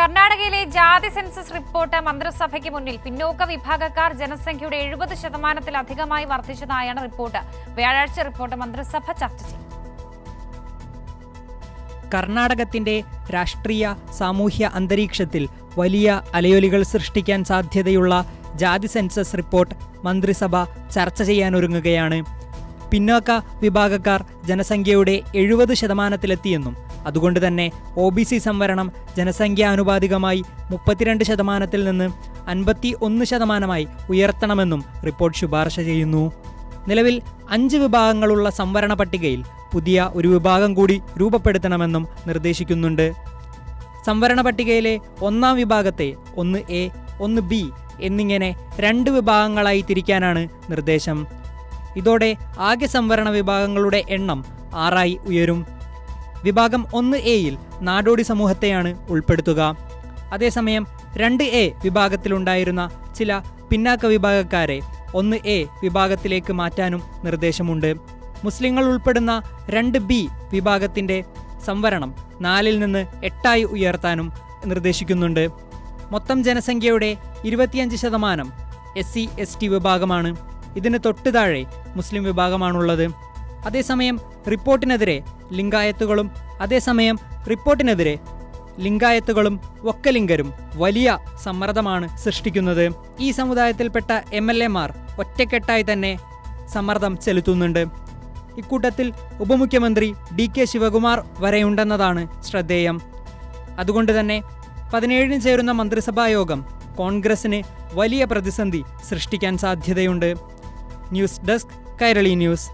കർണാടകയിലെ ജാതി census report മന്ത്രിസഭയ്ക്ക് മുന്നിൽ പിന്നോക്ക വിഭാഗക്കാർ ജനസംഖ്യയുടെ 70%-ലധികമായി വർദ്ധിച്ചതായാണ് റിപ്പോർട്ട്. വ്യാഴാഴ്ച റിപ്പോർട്ട് മന്ത്രിസഭ ചർച്ച ചെയ്യും. കർണാടകത്തിന്റെ രാഷ്ട്രീയ സാമൂഹ്യ അന്തരീക്ഷത്തിൽ വലിയ അലയൊലികൾ സൃഷ്ടിക്കാൻ സാധ്യതയുള്ള ജാതി സെൻസസ് റിപ്പോർട്ട് മന്ത്രിസഭ ചർച്ച ചെയ്യാനൊരുങ്ങുകയാണ്. പിന്നോക്ക വിഭാഗക്കാർ ജനസംഖ്യയുടെ 70%-ലെത്തിയെന്നും അതുകൊണ്ട് തന്നെ OBC സംവരണം ജനസംഖ്യാനുപാതികമായി 32%-ൽ നിന്ന് 51%-ആയി ഉയർത്തണമെന്നും റിപ്പോർട്ട് ശുപാർശ ചെയ്യുന്നു. നിലവിൽ 5 വിഭാഗങ്ങളുള്ള സംവരണ പട്ടികയിൽ പുതിയ ഒരു വിഭാഗം കൂടി രൂപപ്പെടുത്തണമെന്നും നിർദ്ദേശിക്കുന്നുണ്ട്. സംവരണ പട്ടികയിലെ 1-ാം വിഭാഗത്തെ 1A, 1B എന്നിങ്ങനെ 2 വിഭാഗങ്ങളായി തിരിക്കാനാണ് നിർദ്ദേശം. ഇതോടെ ആകെ സംവരണ വിഭാഗങ്ങളുടെ എണ്ണം 6-ആയി ഉയരും. വിഭാഗം 1A-യിൽ നാടോടി സമൂഹത്തെയാണ് ഉൾപ്പെടുത്തുക. അതേസമയം 2A വിഭാഗത്തിലുണ്ടായിരുന്ന ചില പിന്നാക്ക വിഭാഗക്കാരെ 1A വിഭാഗത്തിലേക്ക് മാറ്റാനും നിർദ്ദേശമുണ്ട്. മുസ്ലിങ്ങൾ ഉൾപ്പെടുന്ന 2B വിഭാഗത്തിന്റെ സംവരണം 4-ൽ നിന്ന് 8-ആയി ഉയർത്താനും നിർദ്ദേശിക്കുന്നുണ്ട്. മൊത്തം ജനസംഖ്യയുടെ 25% SC/ST വിഭാഗമാണ്. ഇതിന് തൊട്ട് താഴെ മുസ്ലിം വിഭാഗമാണുള്ളത്. അതേസമയം റിപ്പോർട്ടിനെതിരെ ലിംഗായത്തുകളും ഒക്കലിംഗരും വലിയ സമ്മർദ്ദമാണ് സൃഷ്ടിക്കുന്നത്. ഈ സമുദായത്തിൽപ്പെട്ട MLA-മാർ ഒറ്റക്കെട്ടായി തന്നെ സമ്മർദ്ദം ചെലുത്തുന്നുണ്ട്. ഇക്കൂട്ടത്തിൽ ഉപമുഖ്യമന്ത്രി DK ശിവകുമാർ വരെയുണ്ടെന്നതാണ് ശ്രദ്ധേയം. അതുകൊണ്ട് തന്നെ 17-ന് ചേരുന്ന മന്ത്രിസഭാ യോഗം കോൺഗ്രസിന് വലിയ പ്രതിസന്ധി സൃഷ്ടിക്കാൻ സാധ്യതയുണ്ട്. News desk, Kairali news.